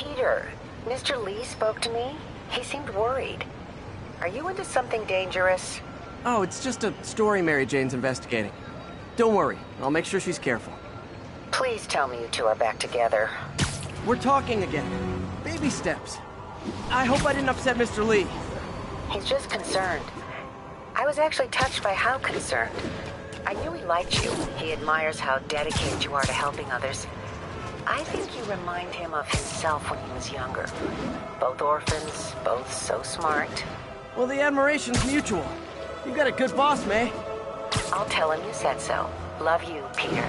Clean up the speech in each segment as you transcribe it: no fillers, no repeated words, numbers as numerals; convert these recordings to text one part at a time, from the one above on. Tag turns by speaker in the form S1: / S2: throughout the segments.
S1: Peter, Mr. Lee spoke to me. He seemed worried. Are you into something dangerous?
S2: Oh, it's just a story Mary Jane's investigating. Don't worry, I'll make sure she's careful.
S1: Please tell me you two are back together.
S2: We're talking again. Baby steps. I hope I didn't upset Mr. Lee.
S1: He's just concerned. I was actually touched by how concerned. I knew he liked you. He admires how dedicated you are to helping others. I think you remind him of himself when he was younger. Both orphans, both so smart.
S2: Well, the admiration's mutual. You got a good boss, May.
S1: I'll tell him you said so. Love you, Peter.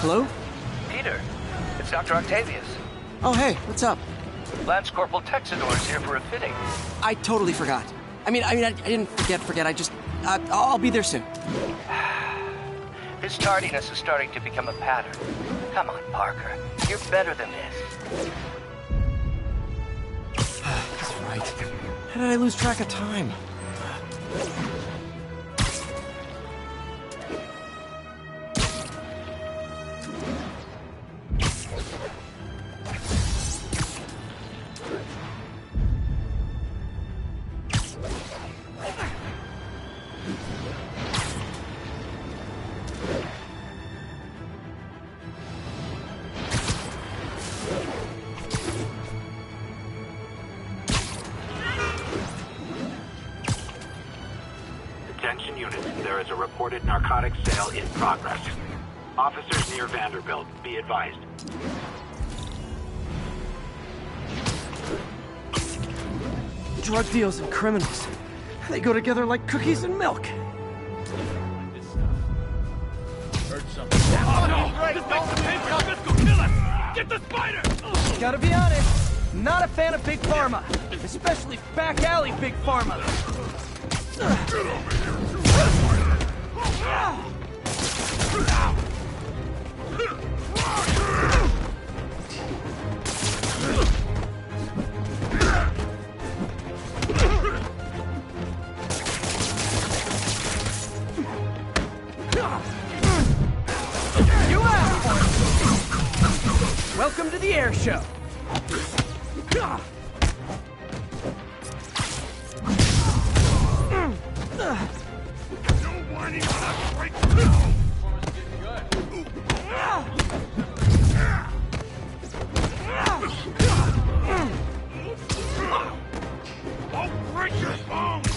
S2: Hello?
S3: Peter, it's Dr. Octavius.
S2: Oh, hey, what's up?
S3: Lance Corporal Texidor's here for a fitting.
S2: I totally forgot. I didn't forget. I'll be there soon.
S3: His tardiness is starting to become a pattern. Come on, Parker. You're better than this.
S2: He's right. How did I lose track of time?
S4: Attention units, there is a reported narcotics sale in progress. Officers near Vanderbilt, be advised.
S2: Drug deals and criminals. They go together like cookies and milk.
S5: Heard something. Oh no! This makes the paper! Let's go kill him! Get the spider!
S2: Gotta be honest, not a fan of Big Pharma. Especially back alley Big Pharma.
S5: Get over here!
S2: You asked for it. Welcome to the air show.
S5: No whining about right now! I'll break your bones!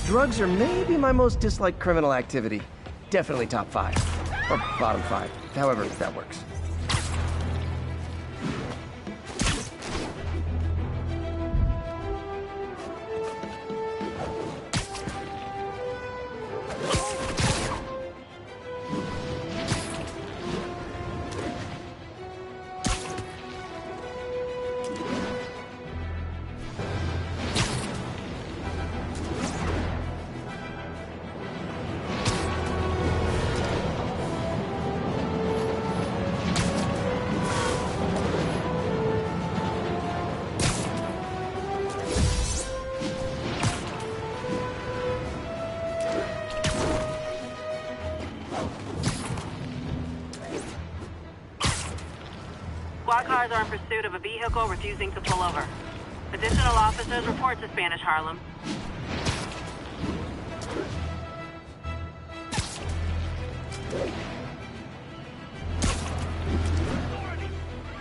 S2: Drugs are maybe my most disliked criminal activity. Definitely top 5. Or bottom 5. However that works.
S6: Squad cars are in pursuit of a vehicle refusing to pull over. Additional officers report to Spanish Harlem.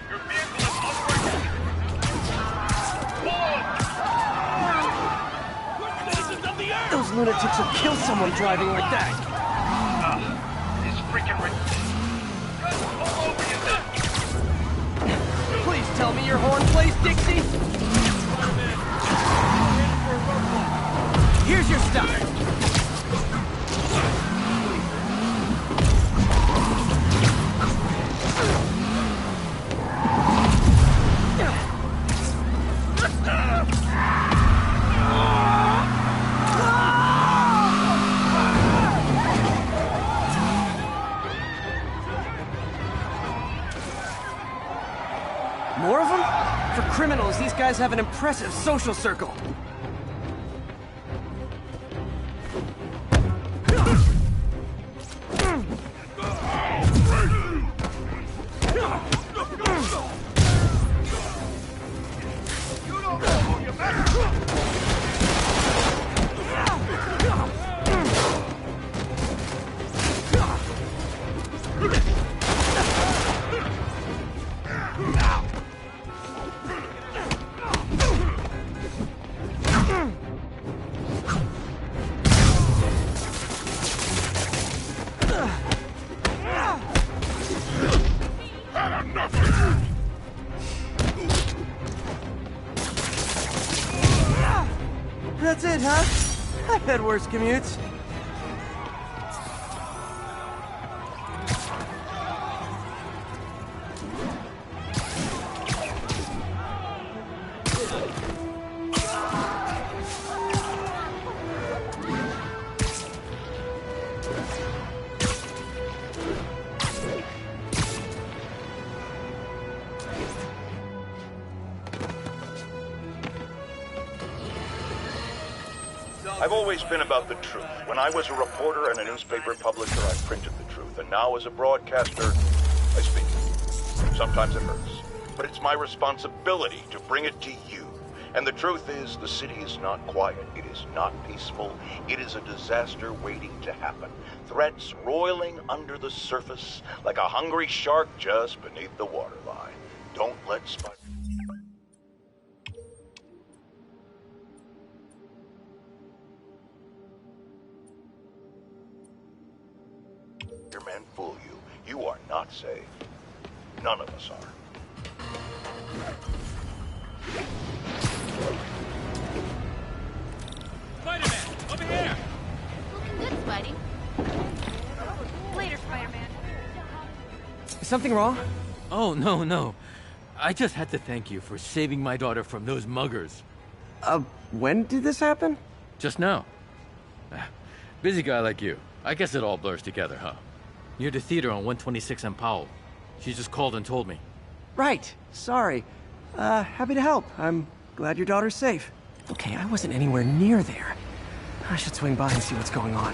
S5: Your vehicle is operating! Whoa! We're citizens of the earth!
S2: Those lunatics will kill someone driving like that.
S3: This freaking ridiculous.
S2: Dixie! Here's your stuff! More of them? For criminals, these guys have an impressive social circle. That's it, huh? I've had worse commutes.
S7: I've always been about the truth. When I was a reporter and a newspaper publisher, I printed the truth. And now as a broadcaster, I speak it. Sometimes it hurts. But it's my responsibility to bring it to you. And the truth is, the city is not quiet. It is not peaceful. It is a disaster waiting to happen. Threats roiling under the surface like a hungry shark just beneath the waterline. Don't let Spider-Man fool you. You are not safe. None of us are.
S5: Spider-Man, over here!
S8: Looking good, Spidey. Later, Spider-Man.
S2: Is something wrong?
S5: Oh, no. I just had to thank you for saving my daughter from those muggers.
S2: When did this happen?
S5: Just now. Busy guy like you. I guess it all blurs together, huh? Near the theater on 126 and Powell. She just called and told me.
S2: Right. Sorry. Happy to help. I'm glad your daughter's safe. Okay, I wasn't anywhere near there. I should swing by and see what's going on.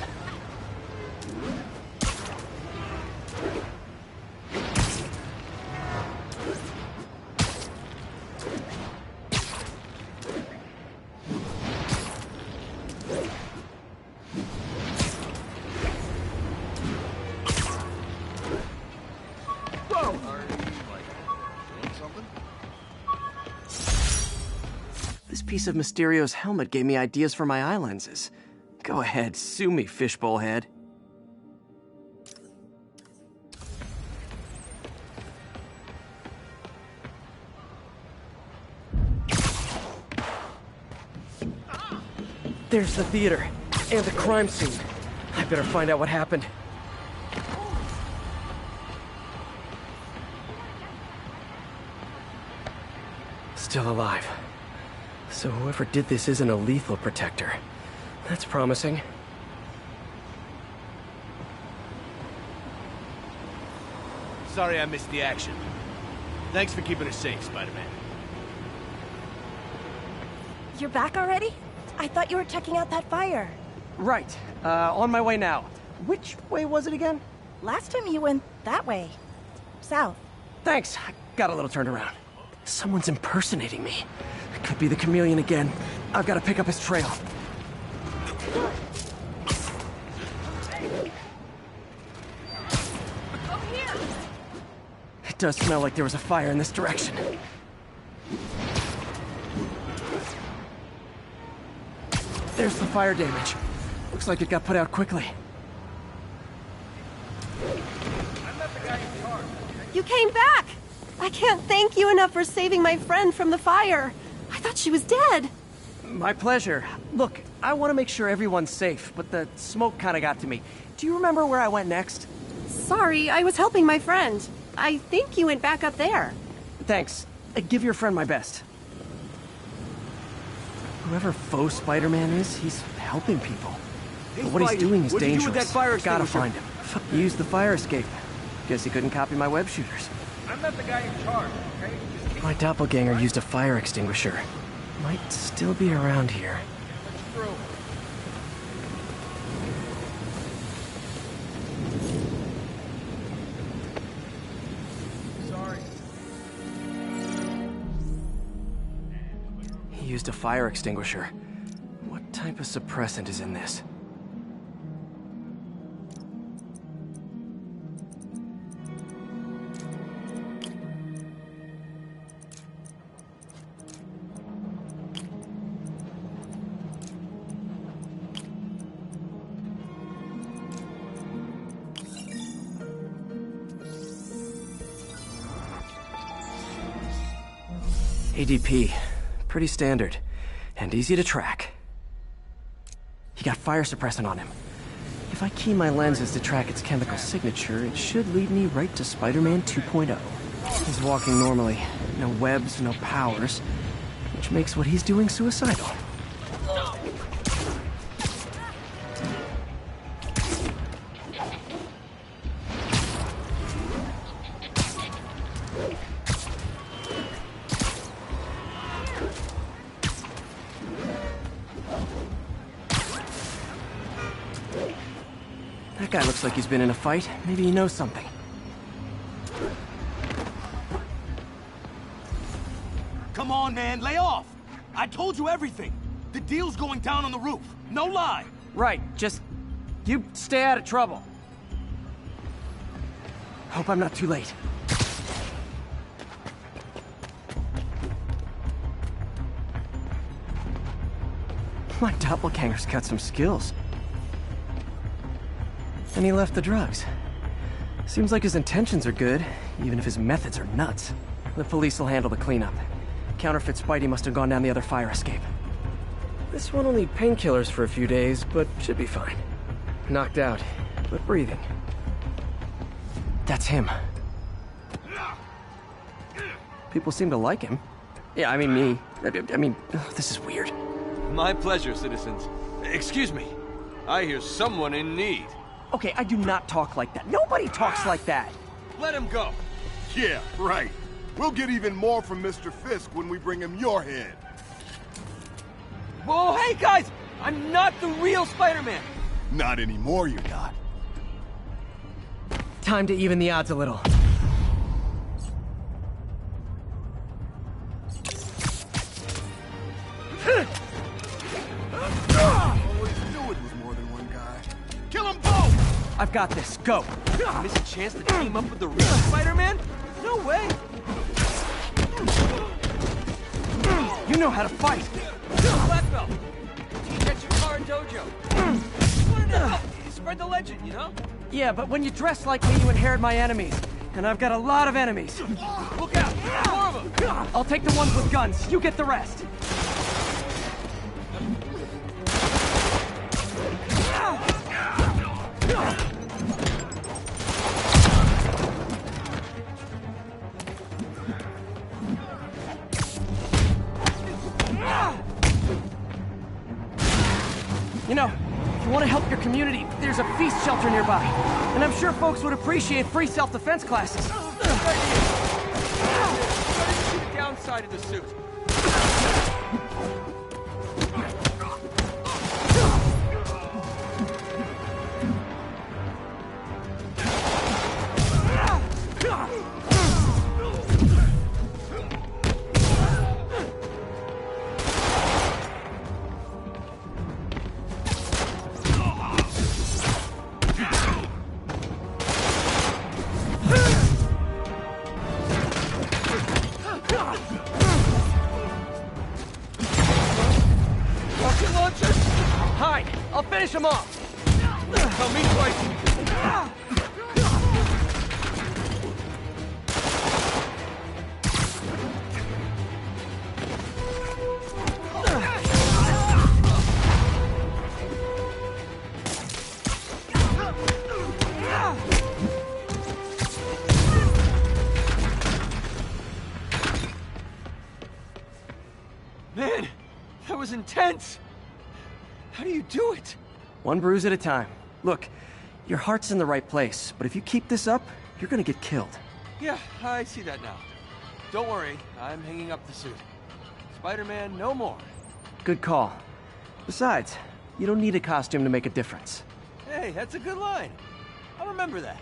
S2: This piece of Mysterio's helmet gave me ideas for my eye lenses. Go ahead, sue me, fishbowl head. There's the theater, and the crime scene. I better find out what happened. Still alive. So whoever did this isn't a lethal protector. That's promising.
S9: Sorry I missed the action. Thanks for keeping us safe, Spider-Man.
S10: You're back already? I thought you were checking out that fire.
S2: Right. On my way now. Which way was it again?
S10: Last time you went that way. South.
S2: Thanks. I got a little turned around. Someone's impersonating me. It could be the chameleon again. I've got to pick up his trail.
S8: Over here!
S2: It does smell like there was a fire in this direction. There's the fire damage. Looks like it got put out quickly.
S10: You came back! I can't thank you enough for saving my friend from the fire. I thought she was dead.
S2: My pleasure. Look, I want to make sure everyone's safe, but the smoke kind of got to me. Do you remember where I went next?
S10: Sorry, I was helping my friend. I think you went back up there.
S2: Thanks. Give your friend my best. Whoever faux Spider-Man is, he's helping people. But what he's doing is dangerous. Gotta find him. He used the fire escape. Guess he couldn't copy my web shooters.
S11: I'm not the guy in charge, okay?
S2: My doppelganger used a fire extinguisher. Might still be around here.
S11: Sorry.
S2: He used a fire extinguisher. What type of suppressant is in this? ADP. Pretty standard. And easy to track. He got fire suppressant on him. If I key my lenses to track its chemical signature, it should lead me right to Spider-Man 2.0. He's walking normally. No webs, no powers. Which makes what he's doing suicidal. That guy looks like he's been in a fight. Maybe he knows something.
S9: Come on, man, lay off! I told you everything. The deal's going down on the roof. No lie.
S2: Right, just... you stay out of trouble. Hope I'm not too late. My doppelganger's got some skills. And he left the drugs. Seems like his intentions are good, even if his methods are nuts. The police will handle the cleanup. Counterfeit Spidey must have gone down the other fire escape. This one will need painkillers for a few days, but should be fine. Knocked out, but breathing. That's him. People seem to like him. Yeah, I mean me. I mean, this is weird.
S9: My pleasure, citizens. Excuse me. I hear someone in need.
S2: Okay, I do not talk like that. Nobody talks like that.
S9: Let him go.
S12: Yeah, right. We'll get even more from Mr. Fisk when we bring him your head.
S9: Whoa, hey guys! I'm not the real Spider-Man!
S12: Not anymore, you're not.
S2: Time to even the odds a little.
S12: Always knew it was more than one guy. Kill them both!
S2: I've got this. Go.
S9: Miss a chance to team up with the real Spider-Man? No way!
S2: You know how to fight.
S9: Black belt. Teach at your car dojo. Wanted to help you spread the legend, you know?
S2: Yeah, but when you dress like me, you inherit my enemies. And I've got a lot of enemies.
S9: Look out! More of them!
S2: I'll take the ones with guns. You get the rest. You know, if you want to help your community, there's a feast shelter nearby. And I'm sure folks would appreciate free self-defense classes.
S9: The downside of the suit.
S2: Hide! I'll finish him off!
S9: Tell me twice. was intense! How do you do it?
S2: One bruise at a time. Look, your heart's in the right place, but if you keep this up, you're gonna get killed.
S9: Yeah, I see that now. Don't worry, I'm hanging up the suit. Spider-Man, no more.
S2: Good call. Besides, you don't need a costume to make a difference.
S9: Hey, that's a good line. I'll remember that.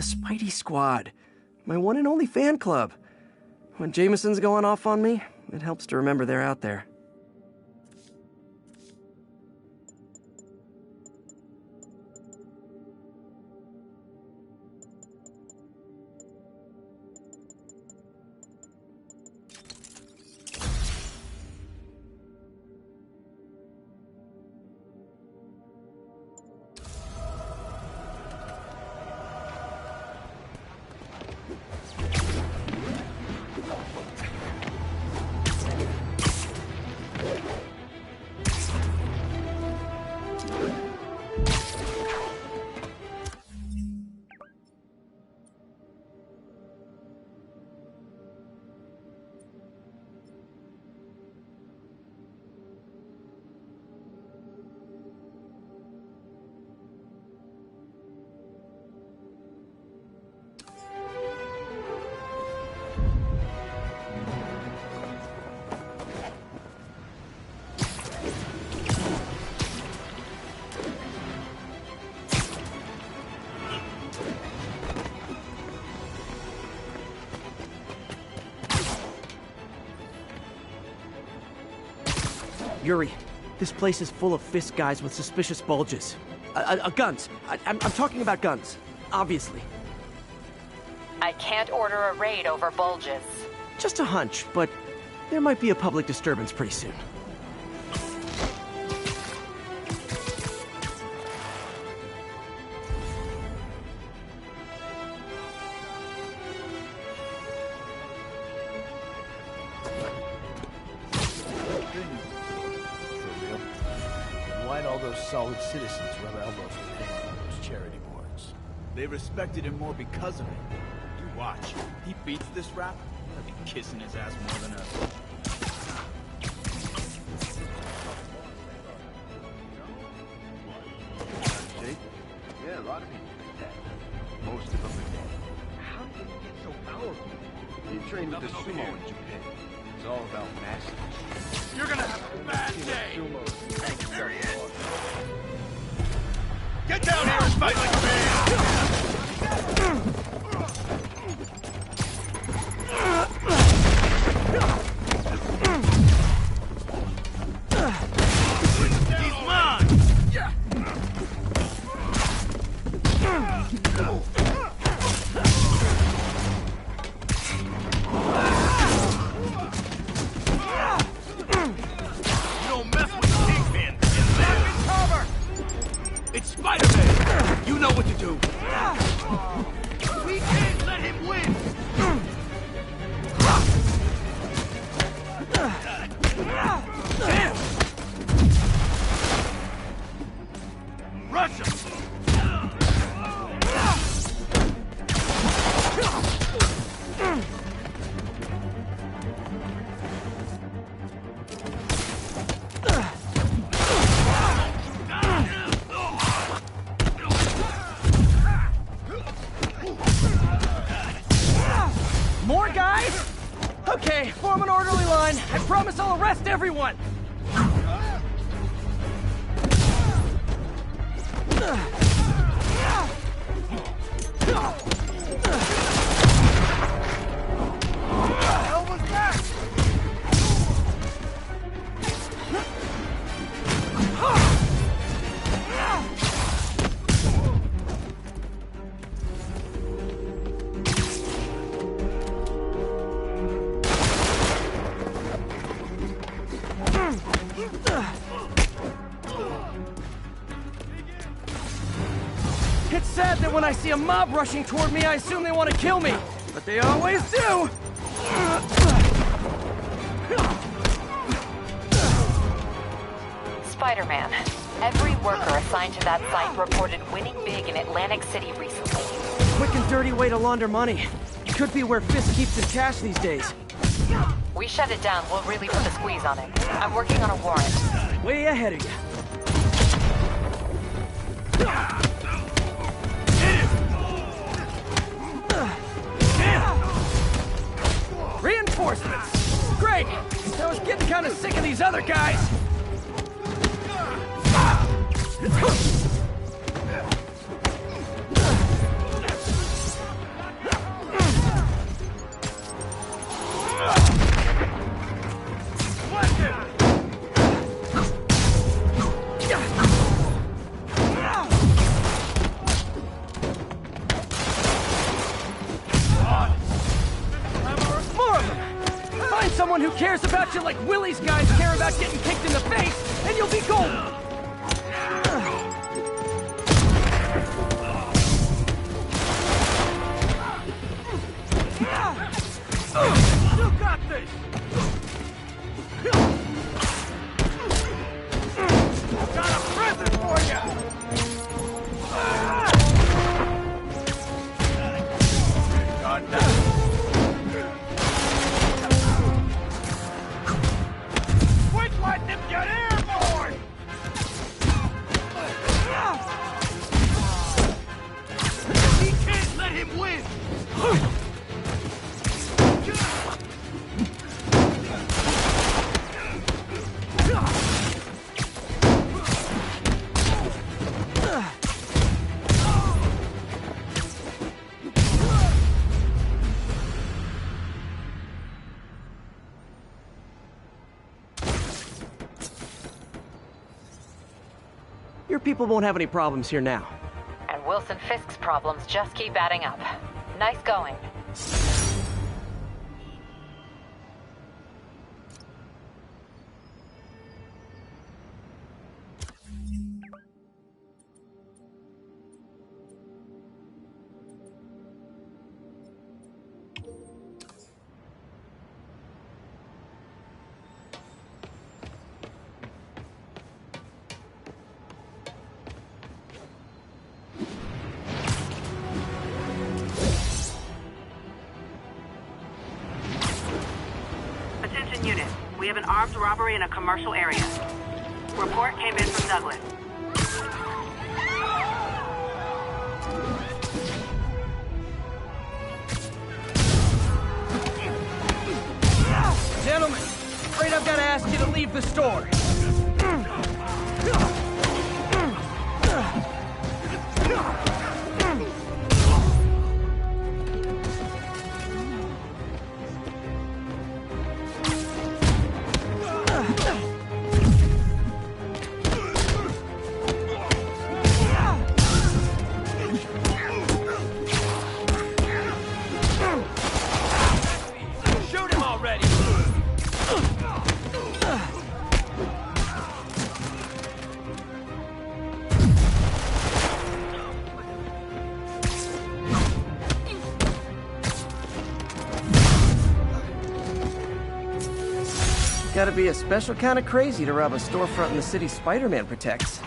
S2: Spidey Squad. My one and only fan club. When Jameson's going off on me, it helps to remember they're out there. Yuri, this place is full of Fisk guys with suspicious bulges. Guns. I'm talking about guns, obviously.
S1: I can't order a raid over bulges.
S2: Just a hunch, but there might be a public disturbance pretty soon.
S13: Why'd all those solid citizens rub elbows with him on those charity boards?
S14: They respected him more because of it. You watch. He beats this rap, they'll be kissing his ass more than us.
S12: Jake? Yeah, a lot of people did that. Most of them are dead. How did he get so powerful? He trained with the sumo in Japan. It's all about mastery.
S9: You're gonna have a bad day!
S12: There he is!
S9: Get down here and fight like a man! He's mine! It's Spider-Man! You know what to do! We can't let him win! Damn! Rush him!
S2: More guys? Okay, form an orderly line. I promise I'll arrest everyone. sad that when I see a mob rushing toward me, I assume they want to kill me. But they always do!
S1: Spider-Man, every worker assigned to that site reported winning big in Atlantic City recently.
S2: Quick and dirty way to launder money. Could be where Fisk keeps his cash these days.
S1: We shut it down, we'll really put the squeeze on it. I'm working on a warrant.
S2: Way ahead of you. Reinforcements! Great! I was getting kind of sick of these other guys. Someone who cares about you like Willie's guys care about getting kicked in the face, and you'll be golden!
S9: You got this! Got a present for you! God damn. Let them get airborne! He can't let him win!
S2: Your people won't have any problems here now.
S1: And Wilson Fisk's problems just keep adding up. Nice going.
S6: Attention unit. We have an armed robbery in a commercial area. Report came in from Douglas.
S2: Gentlemen, afraid I've got to ask you to leave the store. Gotta be a special kind of crazy to rob a storefront in the city Spider-Man protects.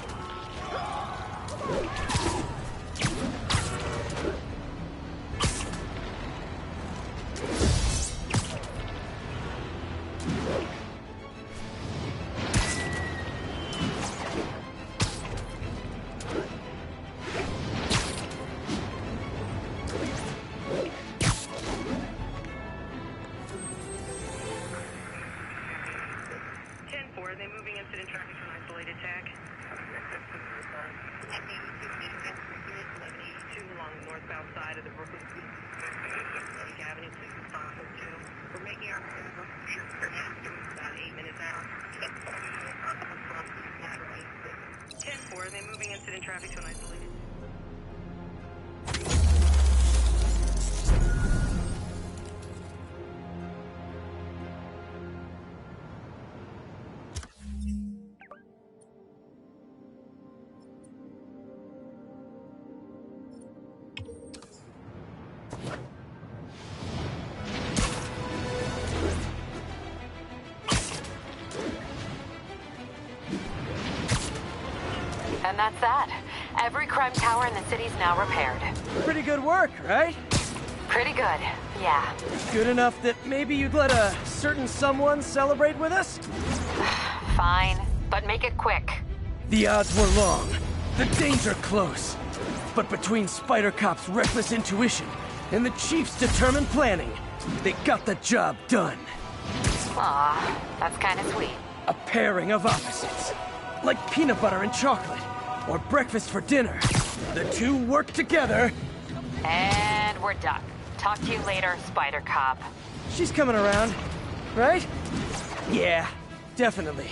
S1: And that's that. Every crime tower in the city's now repaired.
S2: Pretty good work, right?
S1: Pretty good, yeah.
S2: Good enough that maybe you'd let a certain someone celebrate with us?
S1: Fine, but make it quick.
S2: The odds were long, the danger close. But between Spider Cop's reckless intuition and the Chief's determined planning, they got the job done.
S1: Aw, that's kind of sweet.
S2: A pairing of opposites. Like peanut butter and chocolate, or breakfast for dinner. The two work together.
S1: And we're done. Talk to you later, Spider Cop.
S2: She's coming around, right? Yeah, definitely.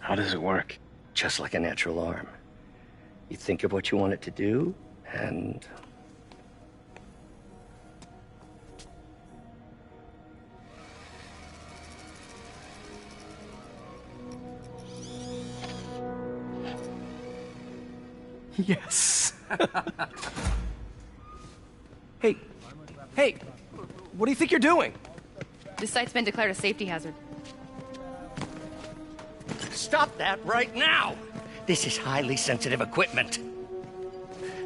S15: How does it work? Just like a natural arm. You think of what you want it to do, and...
S2: Yes. Hey, what do you think you're doing?
S16: This site's been declared a safety hazard.
S15: Stop that right now! This is highly sensitive equipment.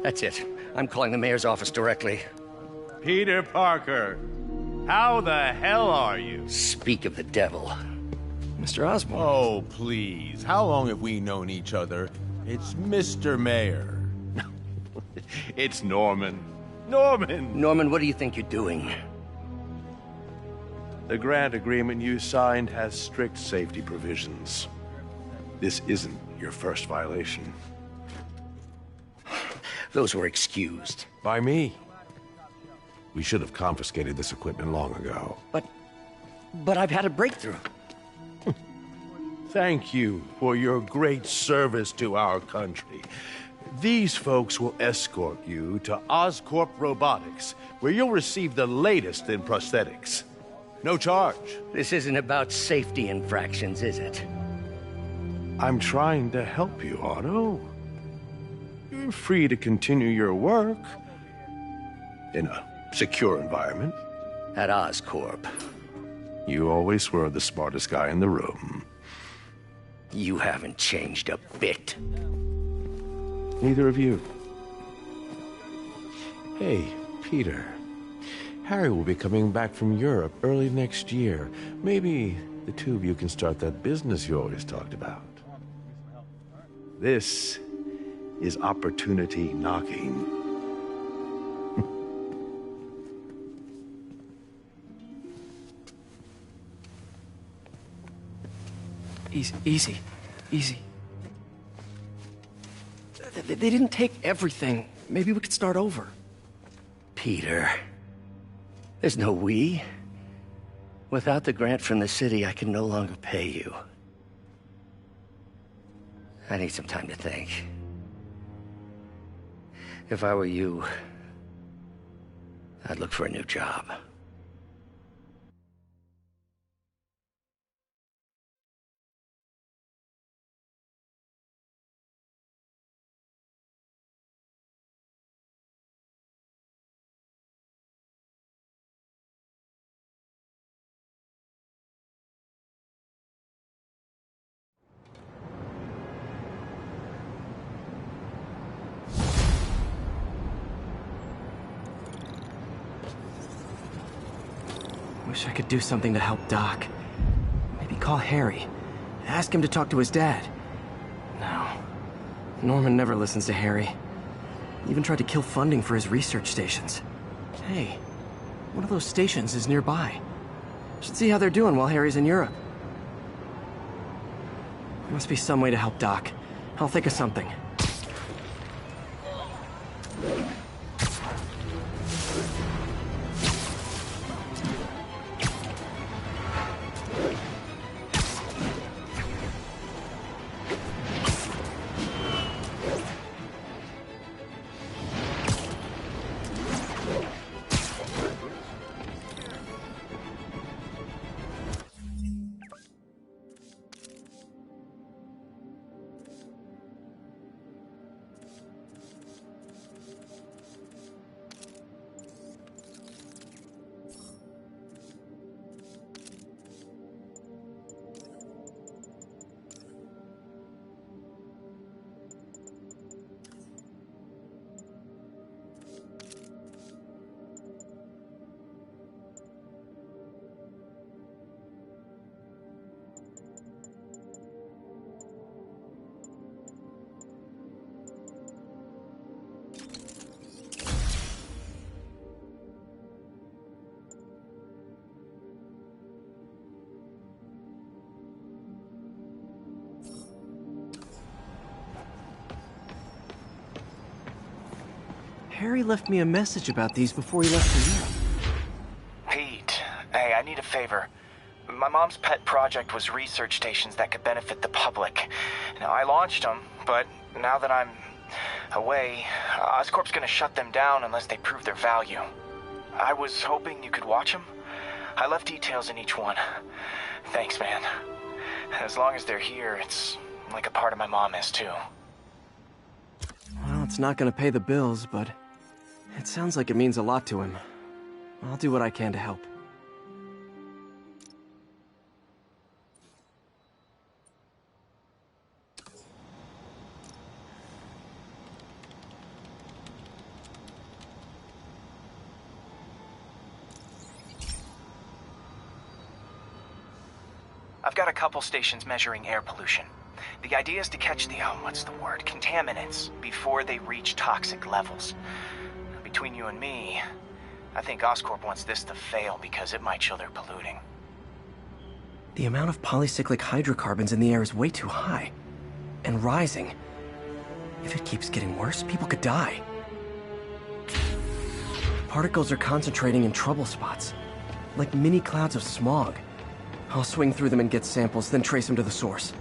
S15: That's it. I'm calling the mayor's office directly.
S17: Peter Parker, how the hell are you?
S15: Speak of the devil. Mr. Osborn.
S17: Oh, please. How long have we known each other? It's Mr. Mayor. It's Norman.
S15: Norman, what do you think you're doing?
S17: The grant agreement you signed has strict safety provisions. This isn't your first violation.
S15: Those were excused.
S17: By me. We should have confiscated this equipment long ago.
S15: But I've had a breakthrough.
S17: Thank you for your great service to our country. These folks will escort you to Oscorp Robotics, where you'll receive the latest in prosthetics. No charge.
S15: This isn't about safety infractions, is it?
S17: I'm trying to help you, Otto. You're free to continue your work in a secure environment.
S15: At Oscorp.
S17: You always were the smartest guy in the room.
S15: You haven't changed a bit.
S17: Neither of you. Hey, Peter. Harry will be coming back from Europe early next year. Maybe the two of you can start that business you always talked about. This is opportunity knocking.
S2: Easy. They didn't take everything. Maybe we could start over.
S15: Peter, there's no we. Without the grant from the city, I can no longer pay you. I need some time to think. If I were you, I'd look for a new job.
S2: Wish I could do something to help Doc. Maybe call Harry. Ask him to talk to his dad. No. Norman never listens to Harry. He even tried to kill funding for his research stations. Hey, one of those stations is nearby. Should see how they're doing while Harry's in Europe. There must be some way to help Doc. I'll think of something. Harry left me a message about these before he left for Europe.
S18: Pete, hey, I need a favor. My mom's pet project was research stations that could benefit the public. Now, I launched them, but now that I'm away, Oscorp's gonna shut them down unless they prove their value. I was hoping you could watch them. I left details in each one. Thanks, man. As long as they're here, it's like a part of my mom is, too.
S2: Well, it's not gonna pay the bills, but it sounds like it means a lot to him. I'll do what I can to help.
S18: I've got a couple stations measuring air pollution. The idea is to catch the, contaminants before they reach toxic levels. Between you and me, I think Oscorp wants this to fail because it might show they're polluting.
S2: The amount of polycyclic hydrocarbons in the air is way too high. And rising. If it keeps getting worse, people could die. Particles are concentrating in trouble spots, like mini clouds of smog. I'll swing through them and get samples, then trace them to the source.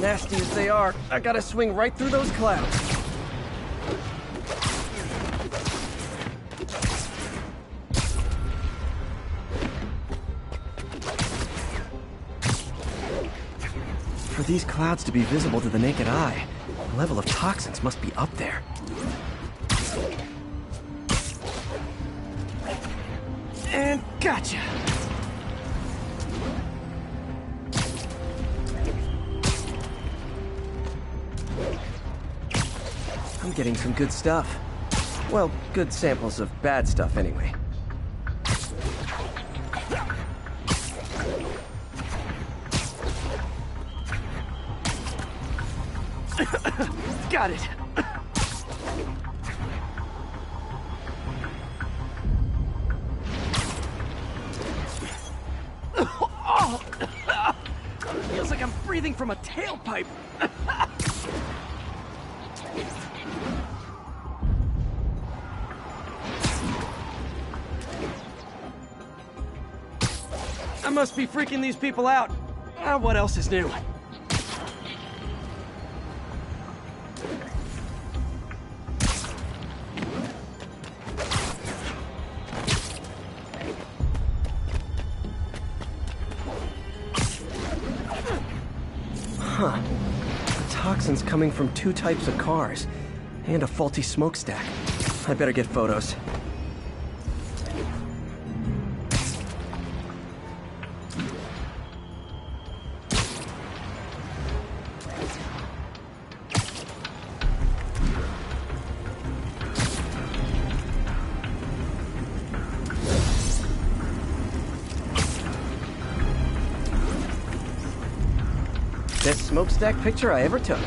S2: Nasty as they are, I gotta swing right through those clouds. For these clouds to be visible to the naked eye, the level of toxins must be up there. And gotcha! I'm getting some good stuff. Well, good samples of bad stuff anyway. Got it. Feels like I'm breathing from a tailpipe. I must be freaking these people out. What else is new? Huh. The toxin's coming from 2 types of cars, and a faulty smokestack. I better get photos. Best smokestack picture I ever took.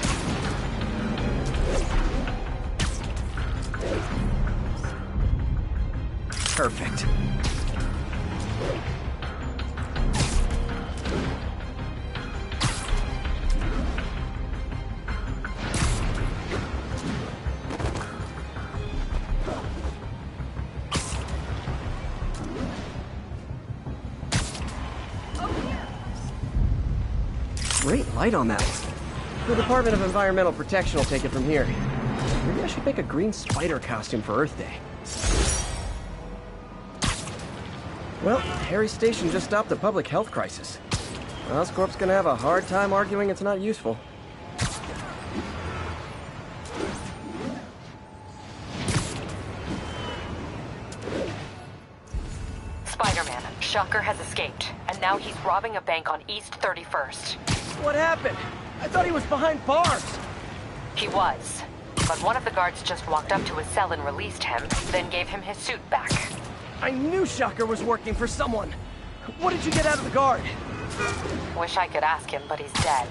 S2: Perfect. Great light on that one. The Department of Environmental Protection will take it from here. Maybe I should make a green spider costume for Earth Day. Well, Harry's station just stopped a public health crisis. Oscorp's gonna have a hard time arguing it's not useful.
S19: Spiderman, Shocker has escaped, and now he's robbing a bank on East 31st.
S2: What happened? I thought he was behind bars.
S19: He was, but one of the guards just walked up to his cell and released him, then gave him his suit back.
S2: I knew Shocker was working for someone. What did you get out of the guard?
S19: Wish I could ask him, but he's dead.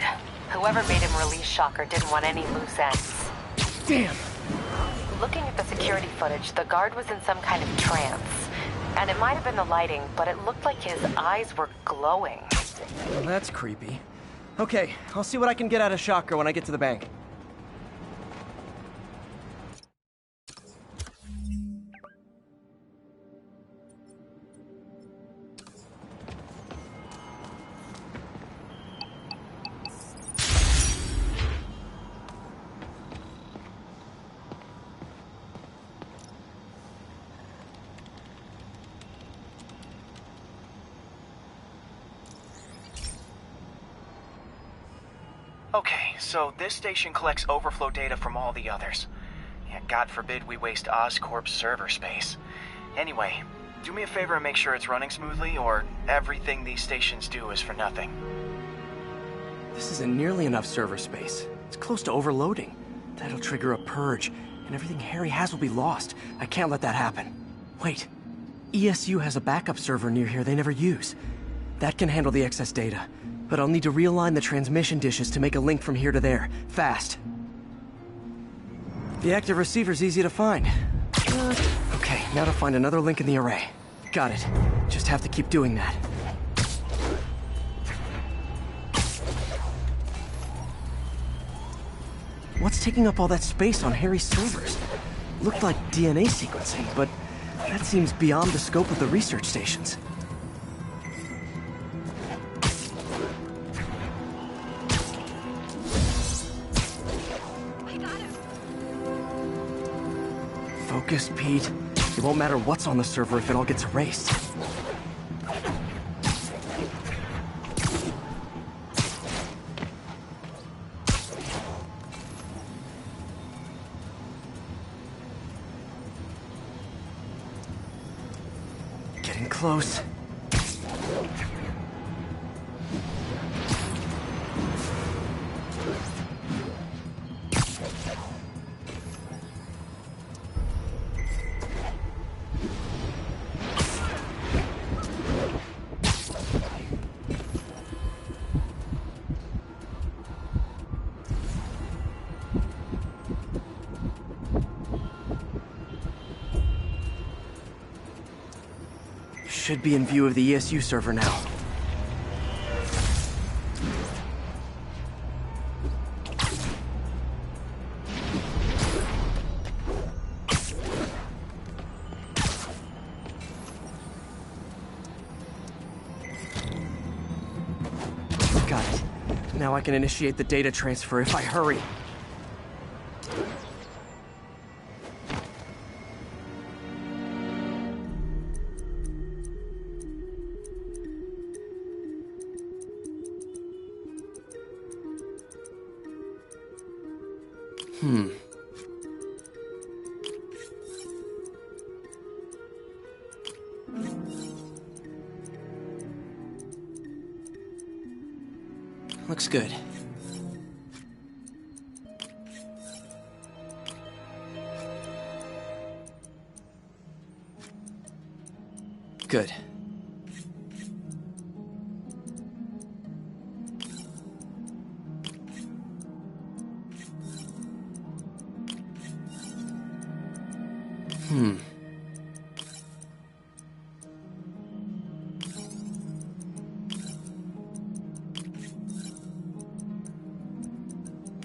S19: Whoever made him release Shocker didn't want any loose ends.
S2: Damn.
S19: Looking at the security footage, the guard was in some kind of trance. And it might have been the lighting, but it looked like his eyes were glowing.
S2: Well, that's creepy. Okay, I'll see what I can get out of Shocker when I get to the bank.
S18: Okay, so this station collects overflow data from all the others. Yeah, God forbid we waste Oscorp's server space. Anyway, do me a favor and make sure it's running smoothly, or everything these stations do is for nothing.
S2: This isn't nearly enough server space. It's close to overloading. That'll trigger a purge, and everything Harry has will be lost. I can't let that happen. Wait. ESU has a backup server near here they never use. That can handle the excess data. But I'll need to realign the transmission dishes to make a link from here to there, fast. The active receiver's easy to find. Okay, now to find another link in the array. Got it. Just have to keep doing that. What's taking up all that space on Harry's servers? Looked like DNA sequencing, but that seems beyond the scope of the research stations. Focus, Pete. It won't matter what's on the server if it all gets erased. Getting close. Should be in view of the ESU server now. Got it. Now I can initiate the data transfer if I hurry. Looks good. Good.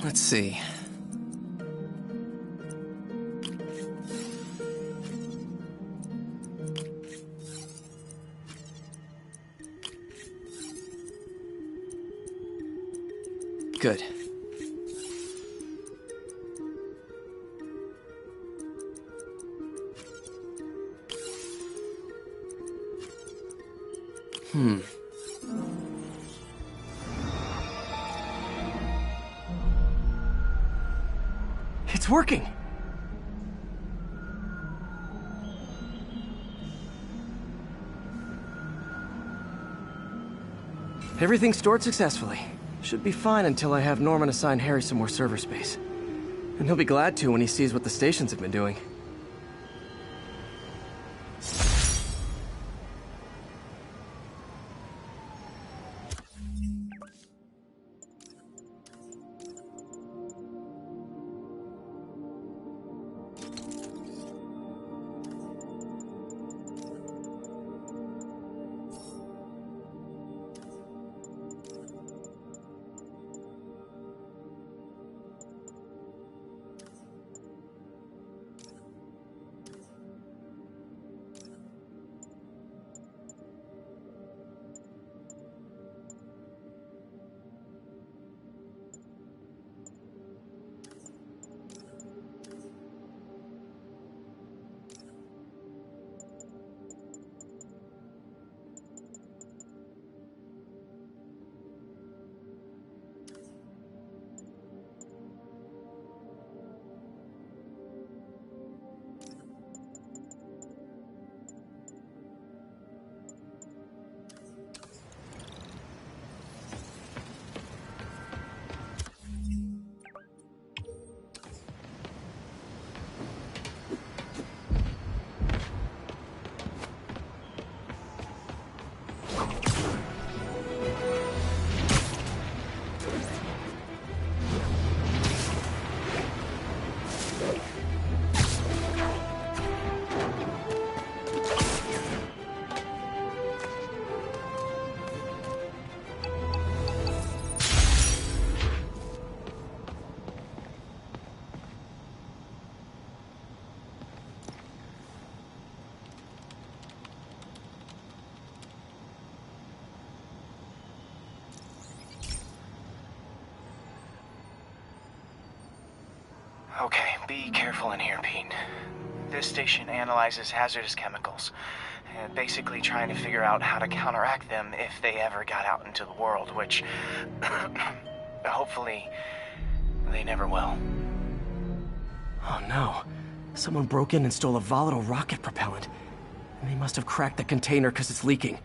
S2: Let's see. Good. It's working! Everything stored successfully. Should be fine until I have Norman assign Harry some more server space. And he'll be glad to when he sees what the stations have been doing.
S18: Okay, be careful in here, Pete. This station analyzes hazardous chemicals, and basically trying to figure out how to counteract them if they ever got out into the world, which hopefully they never will.
S2: Oh no. Someone broke in and stole a volatile rocket propellant. And they must have cracked the container because it's leaking.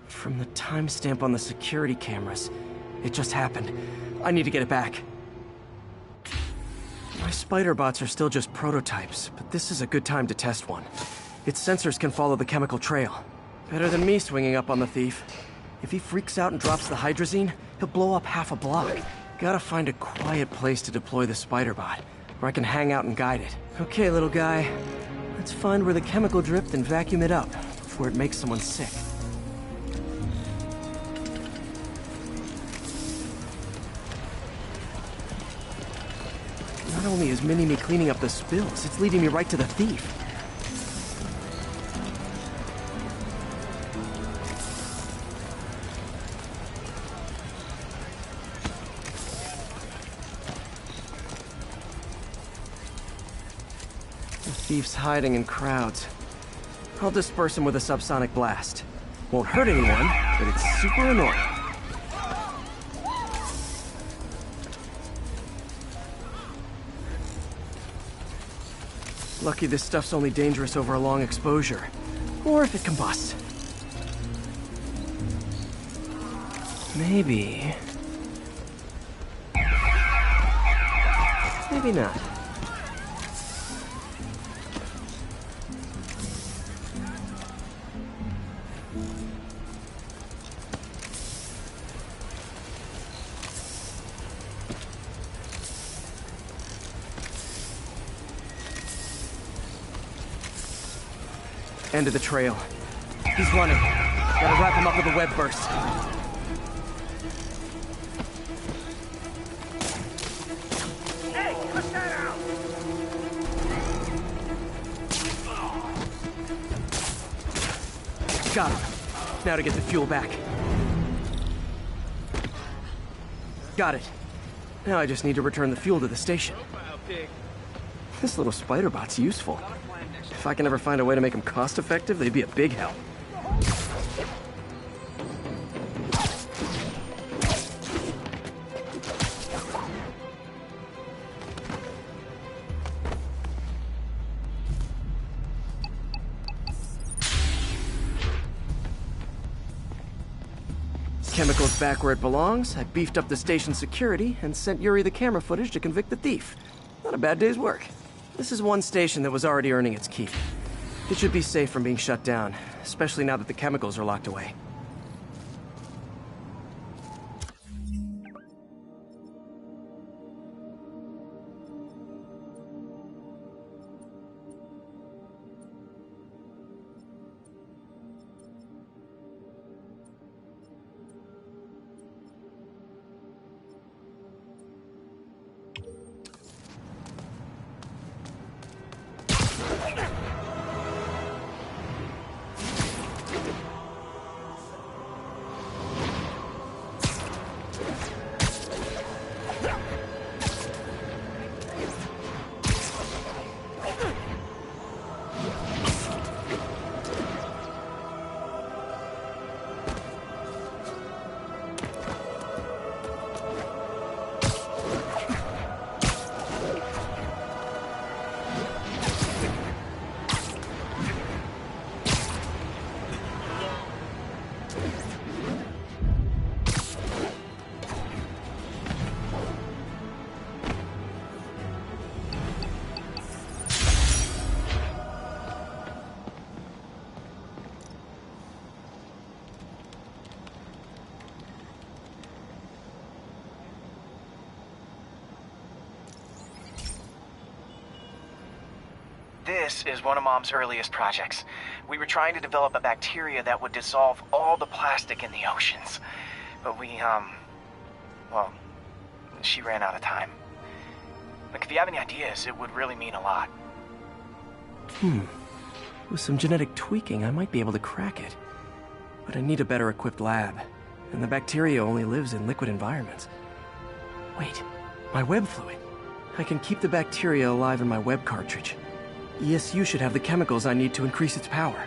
S2: From the timestamp on the security cameras, it just happened. I need to get it back. My spider bots are still just prototypes, but this is a good time to test one. Its sensors can follow the chemical trail. Better than me swinging up on the thief. If he freaks out and drops the hydrazine, he'll blow up half a block. Gotta find a quiet place to deploy the spider bot, where I can hang out and guide it. Okay, little guy. Let's find where the chemical dripped and vacuum it up, stuff where it makes someone sick. Not only is Mini-Me cleaning up the spills, it's leading me right to the thief. The thief's hiding in crowds. I'll disperse him with a subsonic blast. Won't hurt anyone, but it's super annoying. Lucky this stuff's only dangerous over a long exposure. Or if it combusts. Maybe... maybe not. End of the trail. He's running. Gotta wrap him up with a web burst.
S11: Hey, cut that out!
S2: Got him. Now to get the fuel back. Got it. Now I just need to return the fuel to the station. This little spider bot's useful. If I can ever find a way to make them cost-effective, they'd be a big help. Chemicals back where it belongs. I beefed up the station's security and sent Yuri the camera footage to convict the thief. Not a bad day's work. This is one station that was already earning its keep. It should be safe from being shut down, especially now that the chemicals are locked away.
S18: This is one of Mom's earliest projects. We were trying to develop a bacteria that would dissolve all the plastic in the oceans. But well, she ran out of time. Look, if you have any ideas, it would really mean a lot.
S2: With some genetic tweaking, I might be able to crack it. But I need a better equipped lab. And the bacteria only lives in liquid environments. Wait, my web fluid. I can keep the bacteria alive in my web cartridge. ESU should have the chemicals I need to increase its power.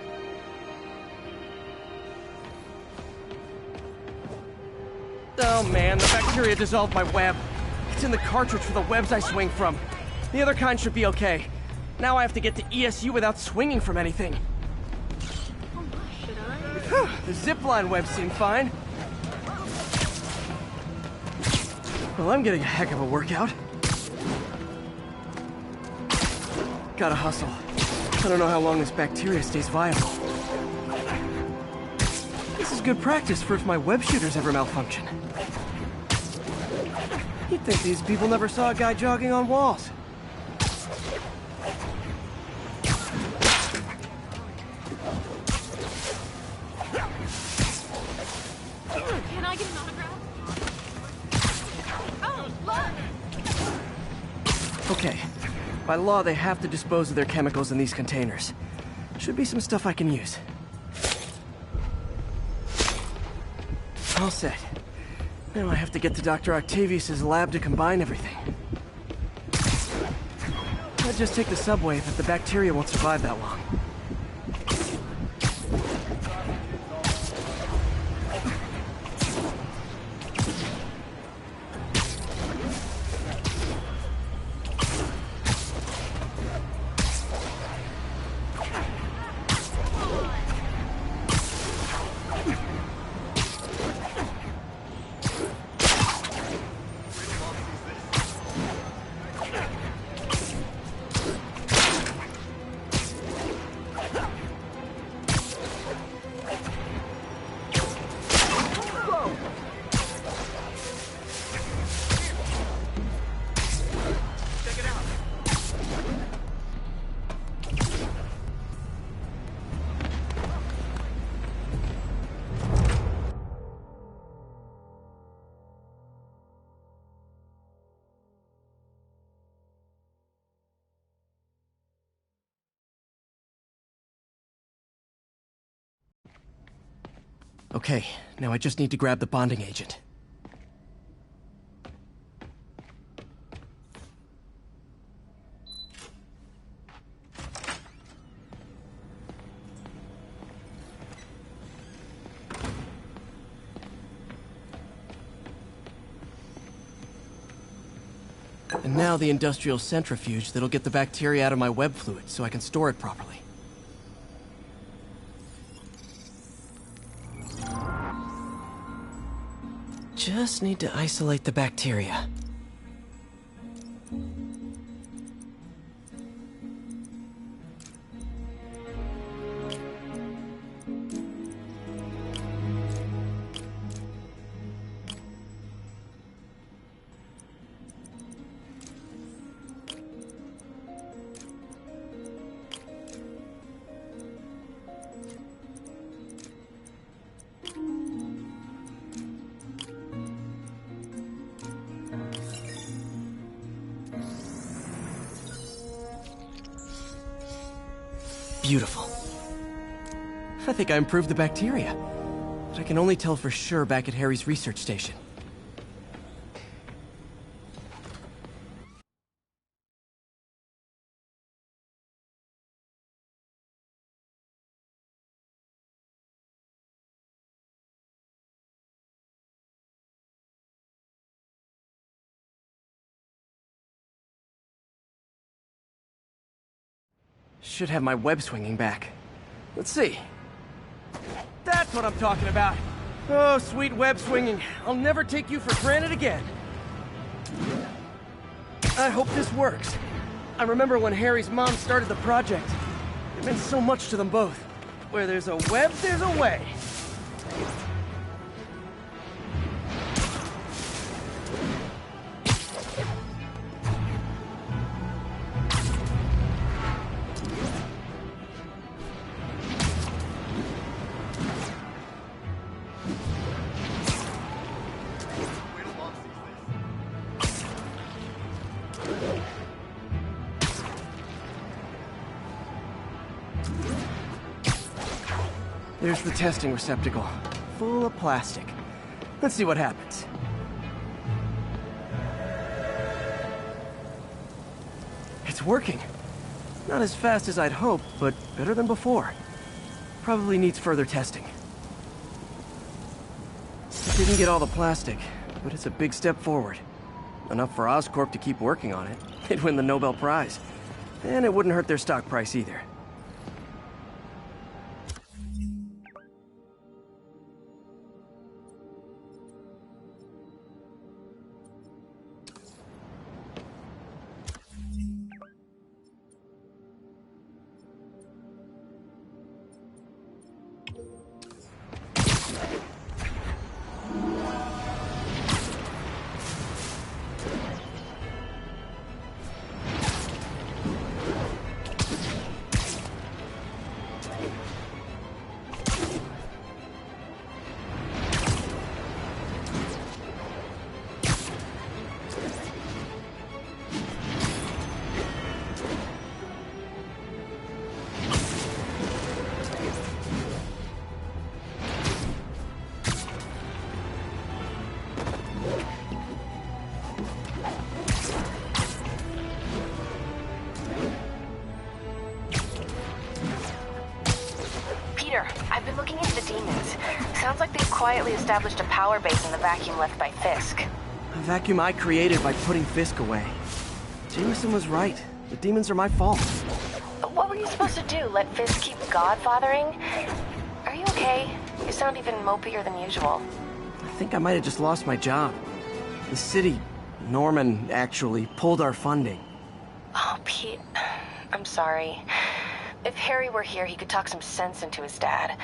S2: Oh man, the bacteria dissolved my web. It's in the cartridge for the webs I swing from. The other kind should be okay. Now I have to get to ESU without swinging from anything. The zipline webs seem fine. Well, I'm getting a heck of a workout. Gotta hustle. I don't know how long this bacteria stays viable. This is good practice for if my web shooters ever malfunction. You'd think these people never saw a guy jogging on walls. Okay. By law, they have to dispose of their chemicals in these containers. Should be some stuff I can use. All set. Now I have to get to Dr. Octavius's lab to combine everything. I'd just take the subway, but the bacteria won't survive that long. Okay, now I just need to grab the bonding agent. And now the industrial centrifuge that'll get the bacteria out of my web fluid so I can store it properly. Just need to isolate the bacteria. Beautiful. I think I improved the bacteria. But I can only tell for sure back at Harry's research station. Should have my web swinging back. Let's see. That's what I'm talking about. Oh, sweet web swinging. I'll never take you for granted again. I hope this works. I remember when Harry's mom started the project. It meant so much to them both. Where there's a web, there's a way. There's the testing receptacle, full of plastic. Let's see what happens. It's working. Not as fast as I'd hoped, but better than before. Probably needs further testing. It didn't get all the plastic, but it's a big step forward. Enough for Oscorp to keep working on it. They'd win the Nobel Prize. And it wouldn't hurt their stock price either.
S19: Peter, I've been looking into the demons. Sounds like they've quietly established a power base in the vacuum left by Fisk.
S2: A vacuum I created by putting Fisk away. Jameson was right. The demons are my fault.
S19: What were you supposed to do? Let Fisk keep godfathering? Are you okay? You sound even mopier than usual.
S2: I think I might have just lost my job. The city, Norman, actually, pulled our funding.
S19: Oh, Pete, I'm sorry. If Harry were here, he could talk some sense into his dad.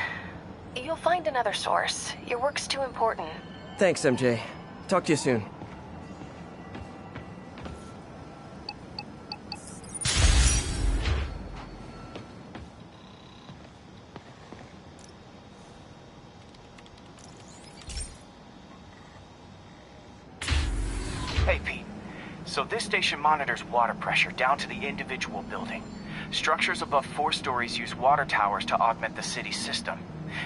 S19: You'll find another source. Your work's too important.
S2: Thanks, MJ. Talk to you soon.
S18: Hey, Pete. So this station monitors water pressure down to the individual building. Structures above 4 stories use water towers to augment the city's system.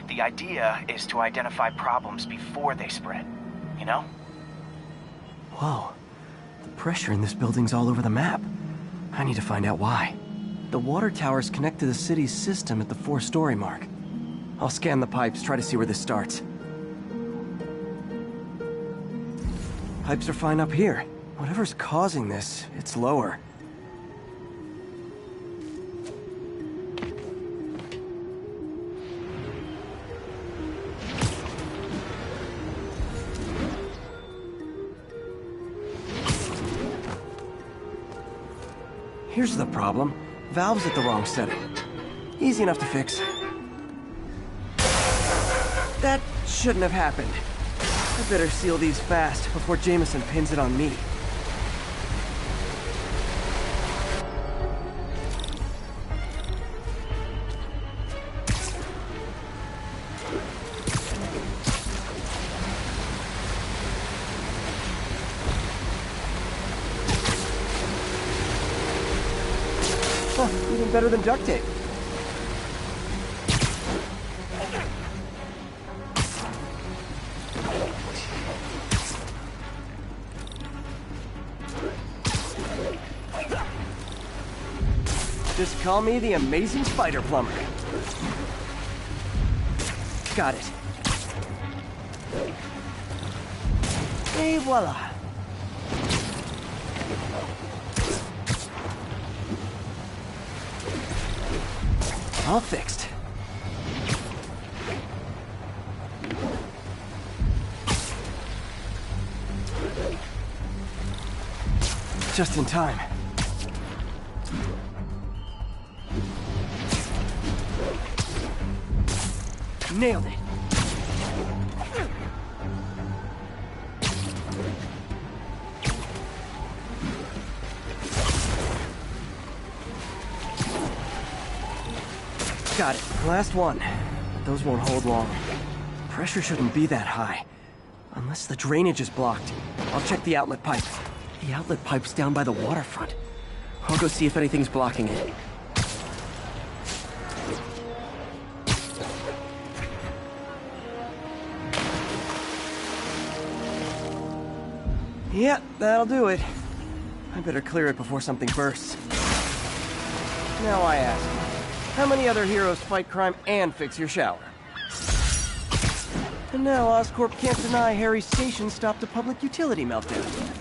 S18: The idea is to identify problems before they spread, you know?
S2: Whoa. The pressure in this building's all over the map. I need to find out why. The water towers connect to the city's system at the 4-story mark. I'll scan the pipes, try to see where this starts. Pipes are fine up here. Whatever's causing this, it's lower. Here's the problem. Valve's at the wrong setting. Easy enough to fix. That shouldn't have happened. I better seal these fast before Jameson pins it on me. Even better than duct tape. Just call me the amazing spider plumber. Got it. Et voila. All fixed. Just in time. Nailed it. Got it. Last one. Those won't hold long. Pressure shouldn't be that high. Unless the drainage is blocked. I'll check the outlet pipe. The outlet pipe's down by the waterfront. I'll go see if anything's blocking it. Yeah, that'll do it. I better clear it before something bursts. Now I ask, how many other heroes fight crime and fix your shower? And now Oscorp can't deny Harry's station stopped a public utility meltdown.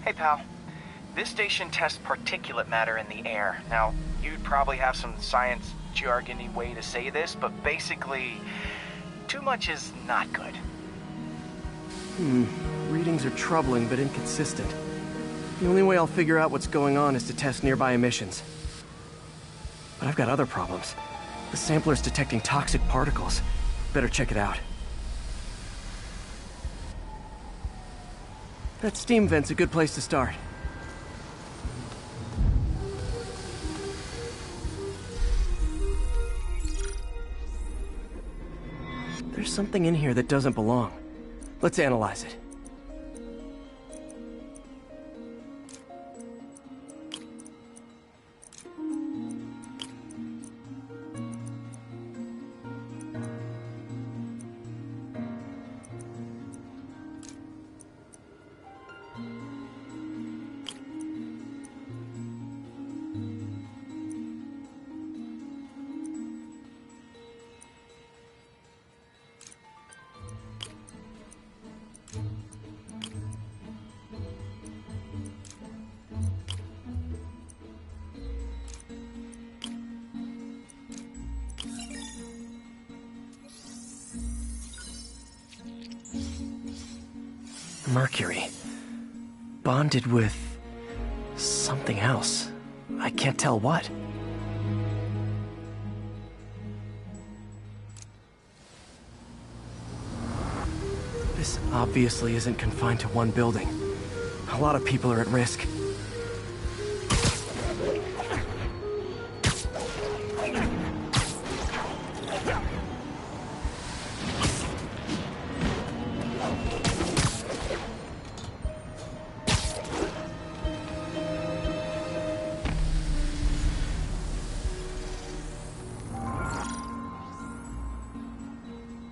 S18: Hey, pal. This station tests particulate matter in the air. Now, you'd probably have some science jargony way to say this, but basically, too much is not good.
S2: Readings are troubling but inconsistent. The only way I'll figure out what's going on is to test nearby emissions. But I've got other problems. The sampler's detecting toxic particles. Better check it out. That steam vent's a good place to start. There's something in here that doesn't belong. Let's analyze it. Mercury. Bonded with something else. I can't tell what. This obviously isn't confined to one building. A lot of people are at risk.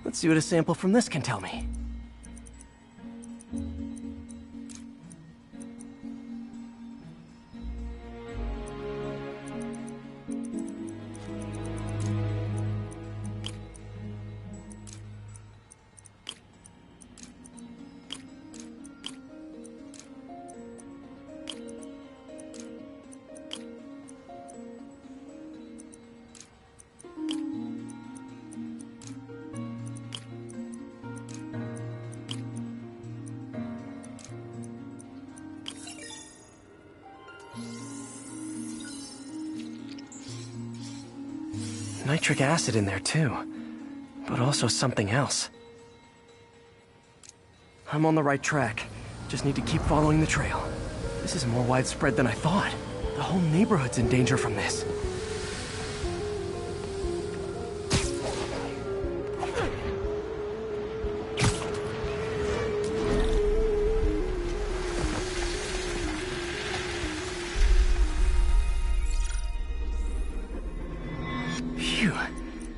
S2: Let's see what a sample from this can tell me. Nitric acid in there too, but also something else. I'm on the right track. Just need to keep following the trail. This is more widespread than I thought. The whole neighborhood's in danger from this.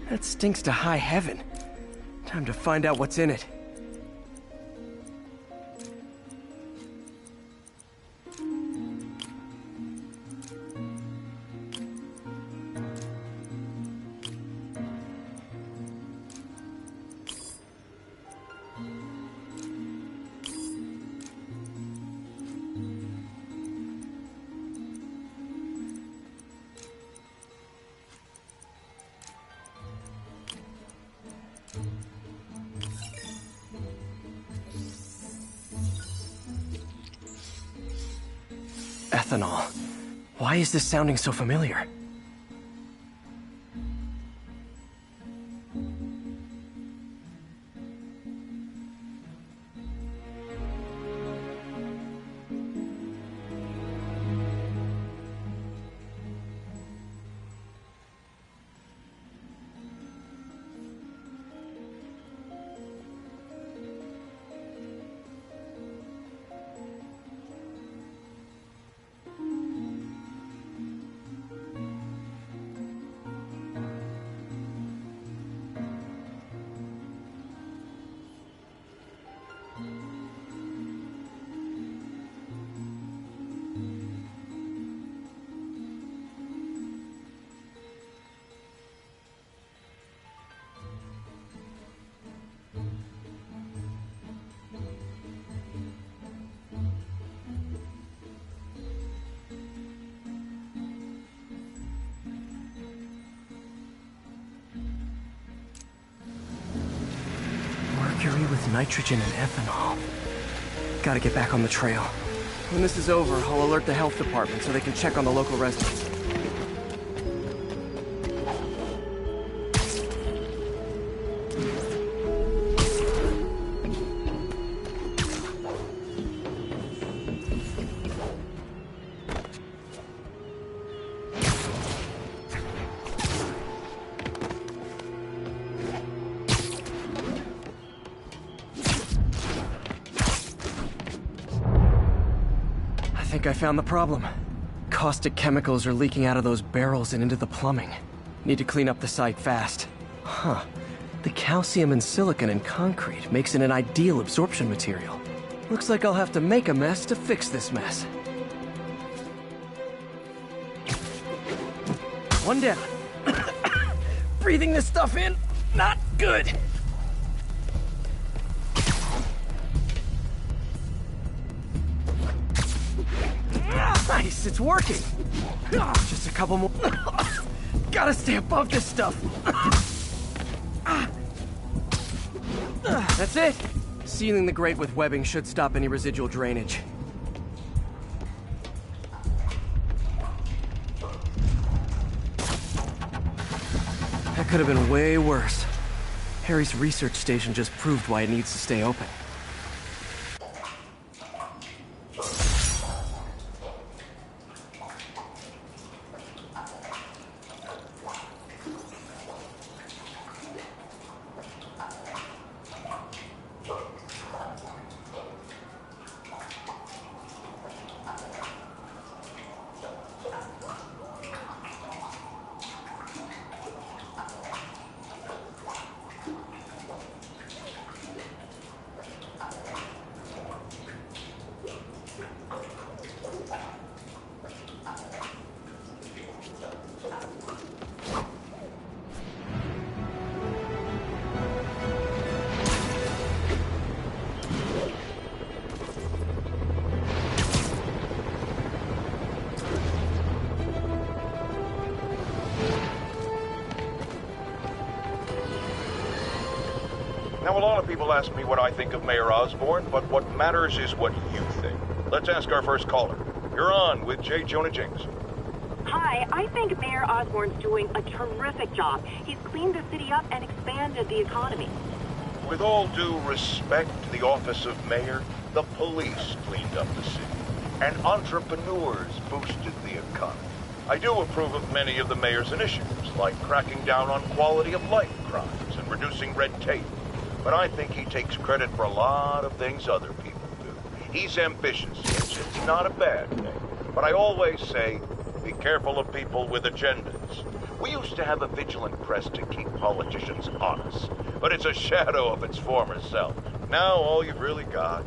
S2: That stinks to high heaven. Time to find out what's in it. Ethanol. Why is this sounding so familiar? with nitrogen and ethanol. Gotta get back on the trail. When this is over, I'll alert the health department so they can check on the local residents. I found the problem. Caustic chemicals are leaking out of those barrels and into the plumbing. Need to clean up the site fast. Huh. The calcium and silicon in concrete makes it an ideal absorption material. Looks like I'll have to make a mess to fix this mess. One down. Breathing this stuff in, not good. Nice, it's working. Just a couple more. Gotta stay above this stuff. That's it. Sealing the grate with webbing should stop any residual drainage. That could have been way worse. Harry's research station just proved why it needs to stay open.
S7: Now, a lot of people ask me what I think of Mayor Osborn, but what matters is what you think. Let's ask our first caller. You're on with J. Jonah Jameson.
S6: Hi, I think Mayor Osborn's doing a terrific job. He's cleaned the city up and expanded the economy.
S7: With all due respect to the office of mayor, the police cleaned up the city, and entrepreneurs boosted the economy. I do approve of many of the mayor's initiatives, like cracking down on quality of life crimes and reducing red tape. But I think he takes credit for a lot of things other people do. He's ambitious, yes, it's not a bad thing. But I always say, be careful of people with agendas. We used to have a vigilant press to keep politicians honest, but it's a shadow of its former self. Now all you've really got